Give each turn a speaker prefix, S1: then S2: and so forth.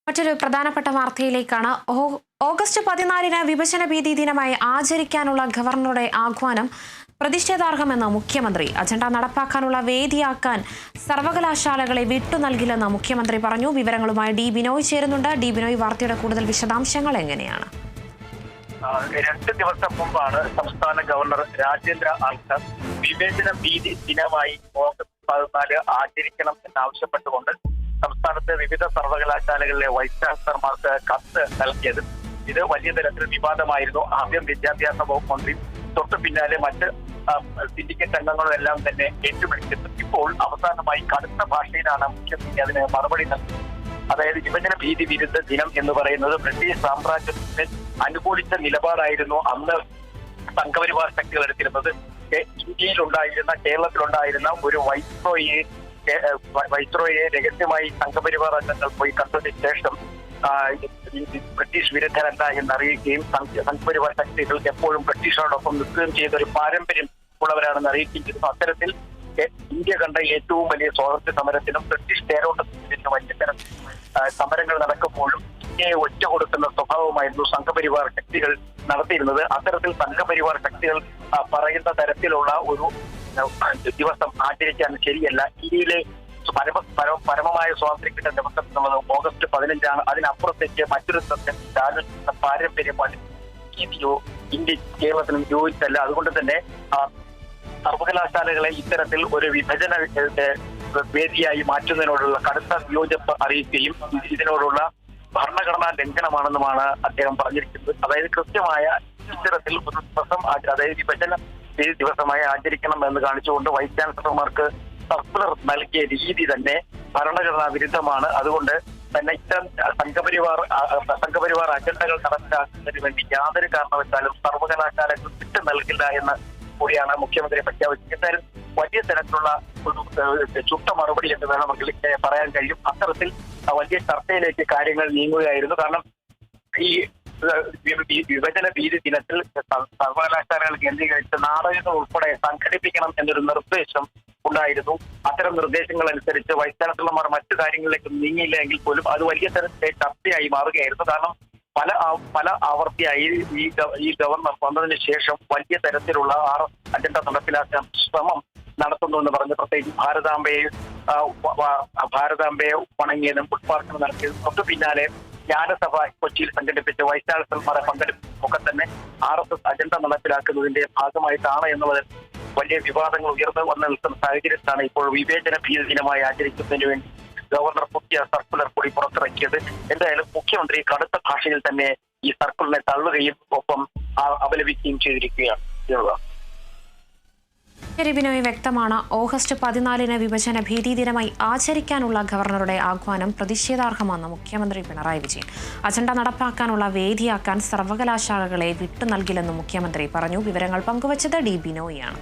S1: മറ്റൊരു പ്രധാനപ്പെട്ട വാർത്തയിലേക്കാണ്. ഓഗസ്റ്റ് 14 വിഭജന ഭീതി ദിനമായി ആചരിക്കാനുള്ള ഗവർണറുടെ ആഹ്വാനം പ്രതിഷേധാർഹമെന്ന് മുഖ്യമന്ത്രി. അജണ്ട നടപ്പാക്കാനുള്ള വേദിയാക്കാൻ സർവകലാശാലകളെ വിട്ടുനൽകില്ലെന്ന് മുഖ്യമന്ത്രി പറഞ്ഞു. വിവരങ്ങളുമായി ഡി ബിനോയ് ചേരുന്നുണ്ട്. ഡി ബിനോയ്, വാർത്തയുടെ കൂടുതൽ വിശദാംശങ്ങൾ എങ്ങനെയാണ്?
S2: 2 ദിവസം മുമ്പാണ് സംസ്ഥാന ഗവർണർ രാജേന്ദ്ര ആൾക്കാർ വിഭജന ഭീതി ദിനമായി ഓഗസ്റ്റ് 14 ആചരിക്കണം എന്നാവശ്യപ്പെട്ടുകൊണ്ട് സംസ്ഥാനത്തെ വിവിധ സർവകലാശാലകളിലെ വൈസ് ചാൻസലർമാർക്ക് കത്ത് നൽകിയത്. ഇത് വലിയ തരത്തിൽ വിവാദമായിരുന്നു. ആദ്യം വിദ്യാഭ്യാസ വകുപ്പ് മന്ത്രി, തൊട്ടു പിന്നാലെ മറ്റ് സിൻഡിക്കേറ്റ് അംഗങ്ങളും എല്ലാം തന്നെ ഏറ്റുപിടിച്ചത്. ഇപ്പോൾ അവസാനമായി കടുത്ത ഭാഷയിലാണ് മുഖ്യമന്ത്രി അതിന് മറുപടി നൽകിയത്. അതായത് വിഭജന ഭീതി വിരുദ്ധ ദിനം എന്ന് പറയുന്നത് ബ്രിട്ടീഷ് സാമ്രാജ്യത്തിന് അനുകൂലിച്ച നിലപാടായിരുന്നു അന്ന് സംഘപരിവാർ ശക്തികൾ എടുത്തിരുന്നത്. ഇന്ത്യയിലുണ്ടായിരുന്ന, കേരളത്തിലുണ്ടായിരുന്ന ഒരു വൈസ്രോയെ രഹസ്യമായി സംഘപരിവാർ അംഗങ്ങൾ പോയി കണ്ടതിന് ശേഷം ബ്രിട്ടീഷ് വിരുദ്ധരല്ല എന്നറിയിക്കുകയും സംഘപരിവാർ ശക്തികൾ എപ്പോഴും ബ്രിട്ടീഷുകാരോടൊപ്പം നിൽക്കുകയും ചെയ്ത ഒരു പാരമ്പര്യം ഉള്ളവരാണെന്ന് അറിയിക്കുകയും ചെയ്തു. അത്തരത്തിൽ ഇന്ത്യ കണ്ട ഏറ്റവും വലിയ സ്വാതന്ത്ര്യ സമരത്തിനും ബ്രിട്ടീഷ് തേരോട്ടത്തിനും വലിയ തരത്തിൽ സമരങ്ങൾ നടക്കുമ്പോഴും ഇന്ത്യയെ ഒറ്റ കൊടുക്കുന്ന സ്വഭാവമായിരുന്നു സംഘപരിവാർ ശക്തികൾ നടത്തിയിരുന്നത്. അത്തരത്തിൽ സംഘപരിവാർ ശക്തികൾ പറയുന്ന തരത്തിലുള്ള ഒരു ദിവസം ആചരിക്കാൻ ശരിയല്ല. ഇന്ത്യയിലെ പരമമായ സ്വാതന്ത്ര്യം കിട്ടുന്ന ദിവസം എന്നുള്ളത് ഓഗസ്റ്റ് 15 അതിനപ്പുറത്തേക്ക് മറ്റൊരു പാരമ്പര്യമാണ് രീതിയോ ഇന്ത്യ കേരളത്തിനും യോജിച്ചല്ല. അതുകൊണ്ട് തന്നെ സർവകലാശാലകളെ ഇത്തരത്തിൽ ഒരു വിഭജന വേദിയായി മാറ്റുന്നതിനോടുള്ള കടുത്ത വിയോജിപ്പ് അറിയിക്കുകയും ഇതിനോടുള്ള ഭരണഘടനാ ലംഘനമാണെന്നുമാണ് അദ്ദേഹം പറഞ്ഞിരിക്കുന്നത്. അതായത് കൃത്യമായ ഇത്തരത്തിൽ ഒരു ദിവസം, അതായത് വിഭജന ദിവസമായി ആചരിക്കണം എന്ന് കാണിച്ചുകൊണ്ട് വൈസ് ചാൻസലർമാർക്ക് സർക്കുലർ നൽകിയ രീതി തന്നെ ഭരണഘടനാ വിരുദ്ധമാണ്. അതുകൊണ്ട് തന്നെ ഇത്തരം സംഘപരിവാർ അജണ്ടകൾ നടപ്പിലാക്കുന്നതിന് വേണ്ടി യാതൊരു കാരണവശാലും സർവകലാശാലകൾ വിട്ടു നൽകില്ല എന്ന് കൂടിയാണ് മുഖ്യമന്ത്രി പ്രഖ്യാപിച്ചത്. എന്തായാലും വലിയ തരത്തിലുള്ള ഒരു ചുട്ട മറുപടി എന്ന് വേണമെങ്കിൽ പറയാൻ കഴിയും. അത്തരത്തിൽ വലിയ ചർച്ചയിലേക്ക് കാര്യങ്ങൾ നീങ്ങുകയായിരുന്നു. കാരണം ഈ വിഭജന ഭീതി ദിനത്തിൽ സർവകലാശാലകൾ കേന്ദ്രീകരിച്ച് നാടകങ്ങൾ ഉൾപ്പെടെ സംഘടിപ്പിക്കണം എന്നൊരു നിർദ്ദേശം ഉണ്ടായിരുന്നു. അത്തരം നിർദ്ദേശങ്ങൾ അനുസരിച്ച് വൈസ് ചാൻസലർമാർ മറ്റു കാര്യങ്ങളിലേക്ക് നീങ്ങിയില്ല എങ്കിൽ പോലും അത് വലിയ തരത്തിലെ ചർച്ചയായി മാറുകയായിരുന്നു. കാരണം പല ആവർത്തിയായി ഈ ഗവർണർ വന്നതിന് ശേഷം വലിയ തരത്തിലുള്ള അജണ്ട നടപ്പിലാക്കാൻ ശ്രമം നടത്തുന്നു എന്ന് പറഞ്ഞ് പ്രത്യേകിച്ച് ഭാരതാംബയെ വണങ്ങിയതും പുഷ്പാർച്ചന നടത്തിയതും തൊട്ടു പിന്നാലെ ജ്ഞാനസഭ കൊച്ചിയിൽ സംഘടിപ്പിച്ച് വൈസ് ചാൻസലർമാരെ പങ്കെടുപ്പൊക്കെ തന്നെ RSS അജണ്ട നടപ്പിലാക്കുന്നതിന്റെ ഭാഗമായിട്ടാണ് എന്നുള്ളത് വലിയ വിവാദങ്ങൾ ഉയർന്നു വന്ന് നിൽക്കുന്ന സാഹചര്യത്തിലാണ് ഇപ്പോൾ വിവേചന ഭീതി ദിനമായി ആചരിക്കുന്നതിന് വേണ്ടി ഗവർണർ പുതിയ സർക്കുലർ കൂടി പുറത്തിറക്കിയത്. എന്തായാലും മുഖ്യമന്ത്രി കടുത്ത ഭാഷയിൽ തന്നെ ഈ സർക്കുലറിനെ തള്ളുകയും ഒപ്പം അപലപിക്കുകയും ചെയ്തിരിക്കുകയാണ്.
S1: ബിനോയ്, വ്യക്തമാണ്. ഓഗസ്റ്റ് 14 വിഭജന ഭീതി ദിനമായി ആചരിക്കാനുള്ള ഗവർണറുടെ ആഹ്വാനം പ്രതിഷേധാർഹമെന്ന് മുഖ്യമന്ത്രി പിണറായി വിജയൻ. അജണ്ട നടപ്പാക്കാനുള്ള വേദിയാക്കാൻ സർവകലാശാലകളെ വിട്ടു നൽകില്ലെന്നും മുഖ്യമന്ത്രി പറഞ്ഞു. വിവരങ്ങൾ പങ്കുവച്ചത് ഡി ബിനോയാണ്.